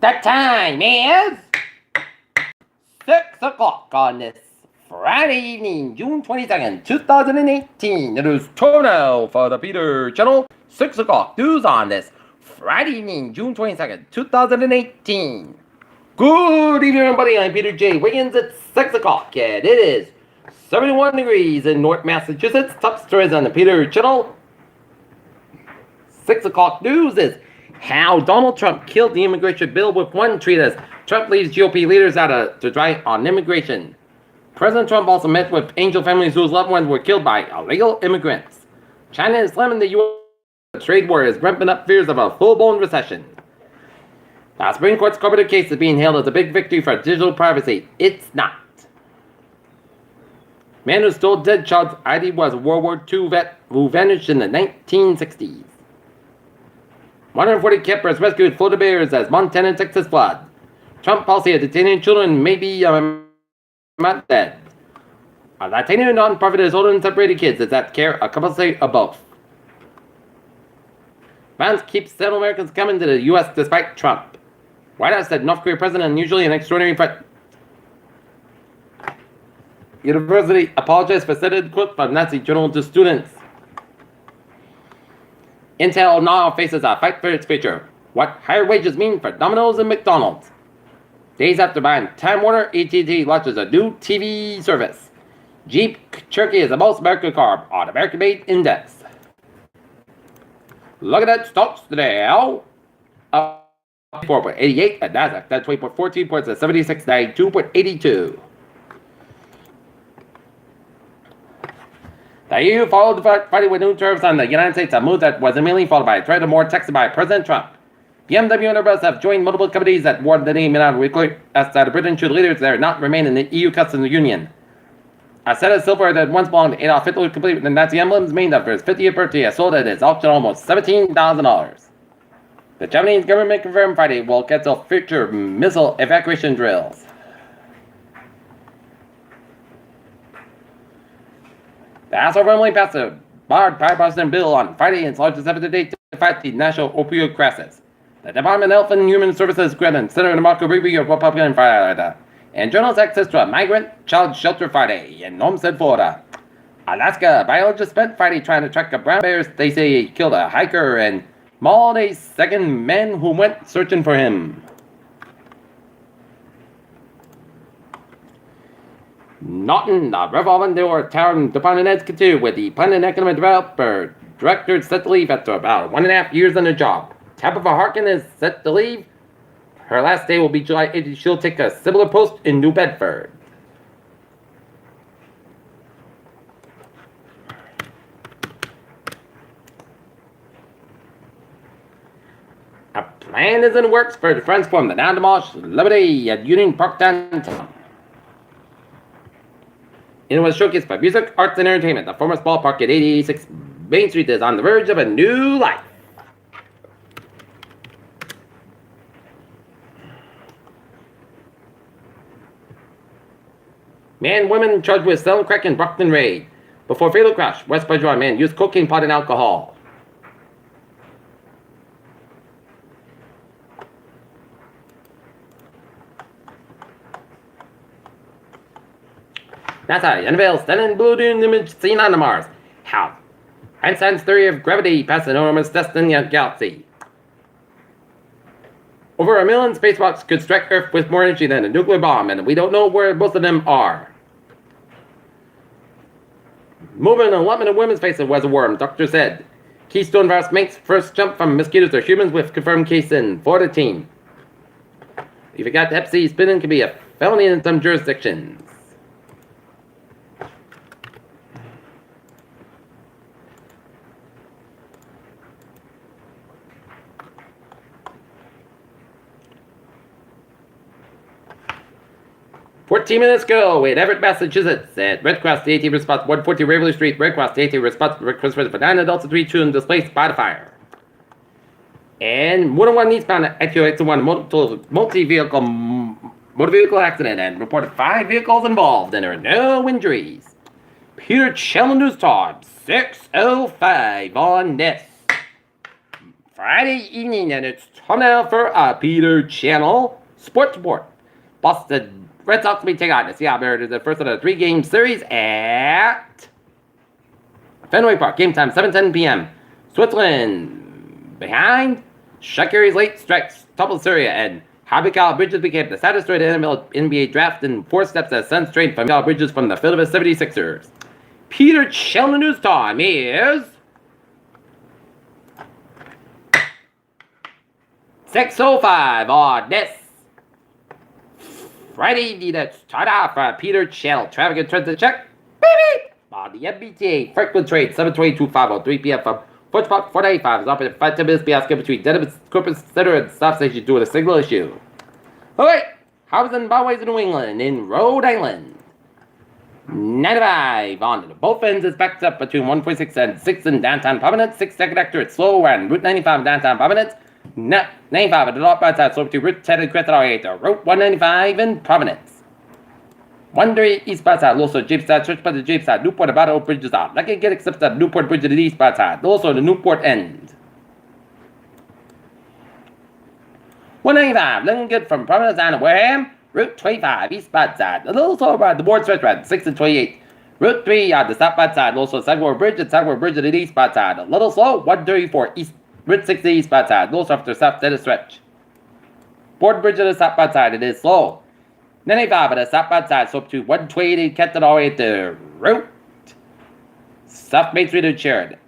The time is 6 o'clock on this Friday evening, June 22nd, 2018. It is time now for the Peter Channel 6 o'clock news on this Friday evening, June 22nd, 2018. Good evening, everybody. I'm Peter J. Wiggins. It's 6 o'clock, and it is 71 degrees in North Massachusetts. Top stories on the Peter Channel 6 o'clock news is how Donald Trump killed the immigration bill with one tweet as Trump leaves GOP leaders out to dry on immigration. President Trump also met with angel families whose loved ones were killed by illegal immigrants. China is slamming the U.S. trade war is ramping up fears of a full-blown recession. The Supreme Court's corporate case is being hailed as a big victory for digital privacy. It's not. Man who stole dead child's ID was a World War II vet who vanished in the 1960s. 140 campers rescued Florida bears as Montana and Texas flood. Trump policy of detaining children may be not dead. A Latino nonprofit is holding separated kids. Is that care a compulsory of both? Violence keeps several Americans coming to the U.S. despite Trump. White House said North Korea president unusually an extraordinary threat. University apologized for cited quote from Nazi journal to students. Intel now faces a fight for its future. What higher wages mean for Domino's and McDonald's. Days after buying Time Warner, AT&T launches a new TV service. Jeep Cherokee is the most American car on American-made index. Look at that stocks today. Up 4.88 at Nasdaq. That's 20.14 points at 76.92.82. The EU followed the Friday with new tariffs on the United States, a move that was immediately followed by a threat of more taxes by President Trump. BMW and Airbus have joined multiple companies that warned the name out weekly as that Britain should leaders there not remain in the EU customs union. A set of silver that once belonged to Adolf Hitler, complete with the Nazi emblems, named after his 50th birthday, has sold at its auction almost $17,000. The Japanese government confirmed Friday will cancel future missile evacuation drills. The House overwhelmingly passed a bipartisan bill on Friday in its largest effort to date to fight the national opioid crisis. The Department of Health and Human Services granted Senator Marco Rubio of Republican Florida and journalists access to a migrant child shelter Friday in Homestead, Florida. Alaska biologists spent Friday trying to track a brown bear they say killed a hiker and mauled a second man who went searching for him. Norton, the revolving door tower department heads continue with the Planet Economic Developer director set to leave after about 1.5 years on the job. Tabitha Harkin is set to leave. Her last day will be July 8th. She'll take a similar post in New Bedford. A plan is in the works for the transform the now demolished Liberty at Union Park downtown. It was showcased by music, arts, and entertainment. The former ballpark at 86 Main Street is on the verge of a new life. Man, women charged with selling crack in Brockton raid. Before fatal crash, West Bridgewater man used cocaine, pot, and alcohol. NASA unveils stunning blue dune image seen on Mars. How Einstein's theory of gravity passed enormous distance in the galaxy. Over 1 million spacewalks could strike Earth with more energy than a nuclear bomb, and we don't know where most of them are. Moving an allotment of women's faces was a worm, doctor said. Keystone virus makes first jump from mosquitoes to humans with confirmed case in Florida teen. If you got Hep C, spinning can be a felony in some jurisdictions. "14 minutes ago in Everett, Massachusetts, at Red Cross, the AT response 140 Waverly Street, Red Cross, the AT response request for 9 adults and 3 children displaced by the fire. And more than one eastbound accident in one multi-vehicle motor vehicle accident and reported 5 vehicles involved, and there are no injuries. Peter Channel News Time, 6:05 on this Friday evening, and it's time now for a Peter Channel Sports Report. Boston Red Sox will be taking on the Seattle Mariners in the first of the three-game series at Fenway Park. Game time 7:10 p.m. Switzerland behind Shakiri's late strikes, Topple Syria, and Habakkuk Bridges became the saddest trade in the NBA draft in 4 steps as Suns trade from Habakkuk Bridges from the Philadelphia 76ers. Peter Channel News time is 6:05 on this Friday. Let's start off Peter Channel. Traffic and trends to check. Baby! On the MBTA Franklin trade 722-503 p.m. from Fort Park 495 is operated 5 minutes past between Denver Corpus Center and stop station due to a signal issue. Alright, houses and byways in New England, in Rhode Island. 95 on the both ends is backed up between 146 and 6 in downtown Providence. 6 second actor, it's slow and Route 95 in downtown Providence. 95 at the northbound so to Route 10 and Crescent Oriental. Route 195 in Providence. 13 eastbound side, also Jamestown, Church by the Jamestown, Newport, about Old Bridges out. Like it get except at Newport Bridge to the eastbound side, also the Newport end. 195, looking good from Providence down to Wareham. Route 25, eastbound side, a little slow about the board stretch route, 6 and 28. Route 3 on the southbound side, also Sagamore Bridge and Sagamore Bridge to the eastbound side, a little slow, 134 east. Route 60 eastbound side, a little slow after south center stretch. Board Bridge to the southbound side, it is slow. 95 at the southbound side, so up to 120 Kenton all the way to Route South Main Street to Sheridan.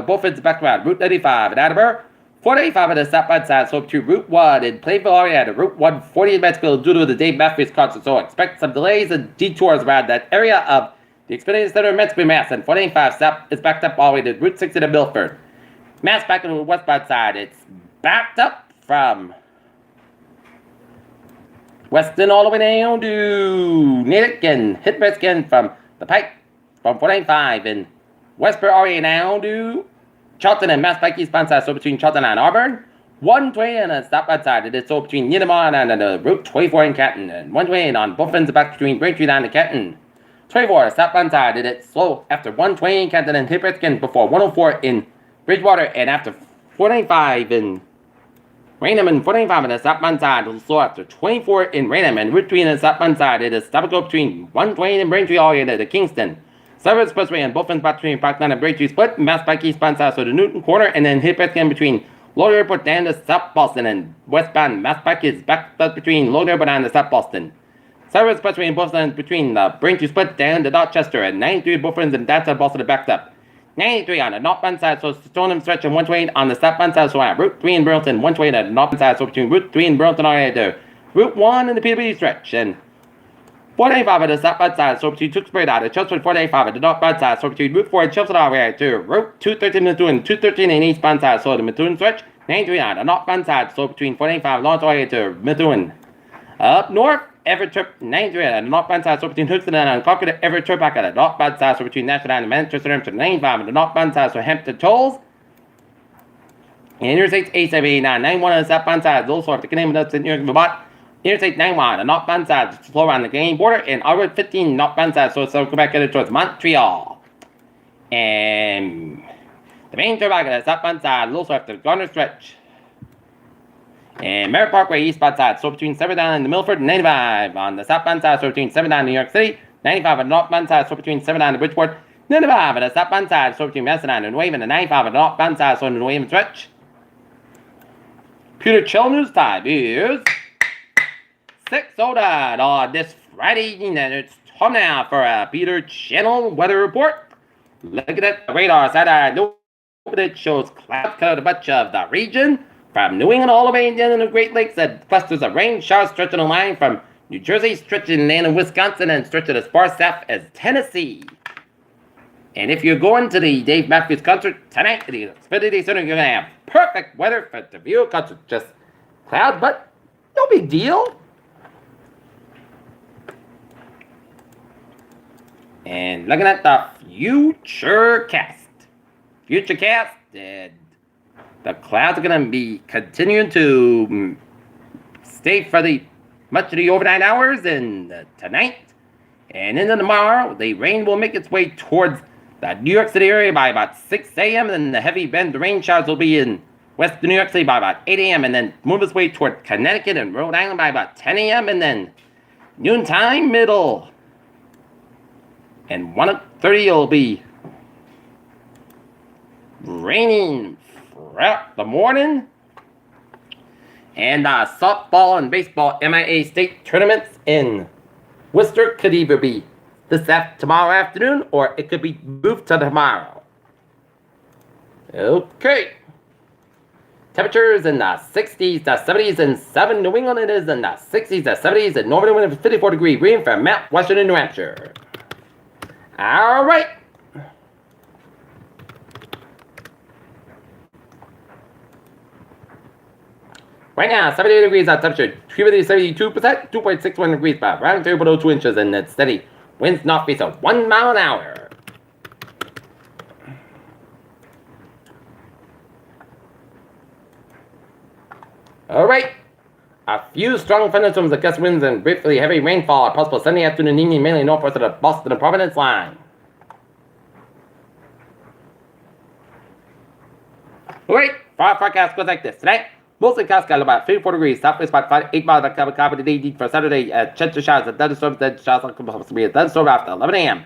Both ends back around Route 95 in Attleboro. 485 at the southbound side, so up to Route 1 in Plainville area to Route 140 in Mexico due to the Dave Matthews concert. So expect some delays and detours around that area of the Xfinity Center in Mexico, Mass. And 485 south is backed up all the way to Route 60 to Milford. Mass back on the westbound side, it's backed up from Weston all the way down to Natick and Hitchcock from the Pike from 495 in Westboro area down to Charlton and Mass Pike eastbound side, so between Charlton and Auburn. 120 on the southbound side, it is so between Needham and Route 24 in Canton, and 120 on both ends back between Braintree down to Canton. 24 southbound side, it is slow after 120 in Canton and Hitchcock before 104 in Bridgewater, and after 495 in Raynham and 495 on the southbound side, it is slow after 24 in Raynham, and Route 3 on the southbound side, it is stop and go between 120 and Braintree all the way to Kingston. Several Expressway and both ends back between Parkland and Braintree split, Mass Pike eastbound side, so the Newton Corner, and then Hitchcock between Logan Airport down to South Boston, and westbound Mass Pike is back between Logan Airport and South Boston. Several Expressway and both ends between the Braintree split down to Dorchester, and 93 both ends and downtown Boston are backed up. 93 on the northbound side, so Stoneham stretch and 128 on the southbound side, so Route 3 in Burlington, 128 on the northbound side, so between Route 3 and Burlington area to Route 1 in the PWD stretch, and 495 on the southbound side, so between Tewksbury out of Chelmsford, 495 on the northbound side, so between Route 4 and Chelmsford area to Route 213 in Methuen, 213 in eastbound side, so the Methuen stretch. 93 on the northbound side, so between 495 Lawrence area to Methuen. Up north, Everett Trip 93 on the northbound side, so between Houston and Concord, Everett Trip back on the northbound side, so between Nashville and Manchester, 95 on the northbound side, so Hampton Tolls. And Interstate 879, 91 on the southbound side, also have to name it in New York, Vermont. Interstate 91 on the northbound side, slow around the Canadian border, and Route 15 northbound side, so go back towards Montreal. And the main turnback on the southbound side, also after the Garner stretch. And Merritt Parkway eastbound side, so between 7 down in the Milford and 95 on the southbound side, so between 7 down in New York City, 95 on the northbound side, so between 7 down in Bridgeport, 95 on the southbound side, so between Macedon and New Haven, and 95 on the northbound side, so in the New Haven stretch. Peter Chill News time is 6:09 on this Friday evening, and it's time now for a Peter Channel weather report. Looking at the radar side, it shows clouds covered a bunch of the region. From New England all the way down in the Great Lakes, and clusters of rain showers stretching a line from New Jersey, stretching in Wisconsin, and stretching as far south as Tennessee. And if you're going to the Dave Matthews concert tonight at the Xfinity Center, you're going to have perfect weather for the view concert. Just clouds, but no big deal. And looking at the future cast, and the clouds are going to be continuing to stay for much of the overnight hours and tonight and into tomorrow. The rain will make its way towards the New York City area by about 6 a.m. And then the heavy bend, the rain showers will be in west New York City by about 8 a.m. and then move its way toward Connecticut and Rhode Island by about 10 a.m. and then noontime middle. And 1:30 it'll be raining throughout the morning. And softball and baseball MIA state tournaments in Worcester could either be tomorrow afternoon or it could be moved to tomorrow. Okay. Temperatures in the 60s to 70s in southern New England. It is in the 60s to 70s in northern New England, 54-degree rain from Mount Washington, New Hampshire. All right. Right now, 78 degrees on temperature, humidity 72%, 2.61 degrees by around 3.02 inches, and it's steady. Winds northeast of 1 mile an hour. All right. A few strong thunderstorms, gust winds, and briefly heavy rainfall are possible Sunday afternoon and evening, mainly northwest of the Boston and Providence line. All right. Fire forecast goes like this. Tonight, mostly clouds got about 54 degrees, southwest about 8 miles of copy today for Saturday. Chance of showers, thunderstorms, possibly a thunderstorm after 11 a.m.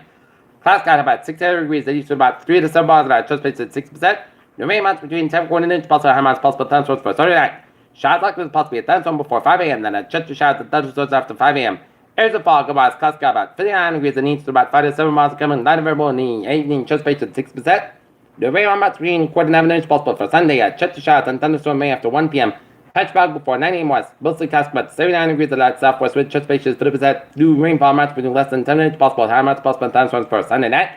Clouds got about 68 degrees, east to about 3 to 7 miles, about chance at 6%. The rain amounts between 10 and 1 inch, possible high amounts, possible thunderstorms for Saturday night. Showers likely possibly a thunderstorm before 5 a.m., then a chance of showers and thunderstorms after 5 a.m. Areas of fog, clouds got about 59 degrees and east to about 5 to 7 miles, coming light variable in the evening, chance at 6%. The rain amounts between quarter and half an inch possible for Sunday. A chance of showers and thunderstorm may after 1 p.m. Patch fog before 9 a.m. west. Mostly clouds about 79 degrees at light southwest with chance spaces 30%. New rainfall amounts between less than 10 inches possible. High amounts possible thunderstorms for Sunday night.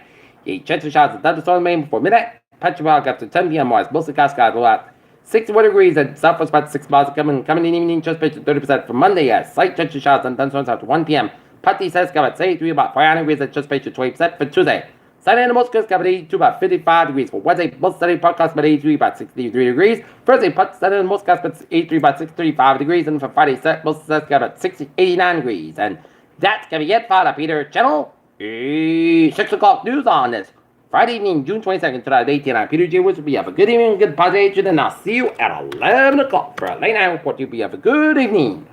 A chance of showers and thunderstorms may before midnight. Patch fog after 10 p.m. west. Mostly clouds got about 61 degrees at southwest about 6 miles. Coming in evening chance spaces 30% for Monday. A slight chance of showers and thunderstorms after 1 p.m. Patty says got about 73 about 49 degrees at chance spaces 20% for Tuesday. Sunday and the most coast, about 82, about 55 degrees. For Wednesday, most sunny, podcast about 83, about 63 degrees. Thursday, sunny and most coast, about 83, about 65 degrees. And for Friday, most got about 89 degrees. And that's going to be it for the Peter channel. 6 o'clock news on this Friday evening, June 22nd, 2018. I'm Peter J. Woods. Have a good evening, good positive, and I'll see you at 11 o'clock for a late night report. You have a good evening.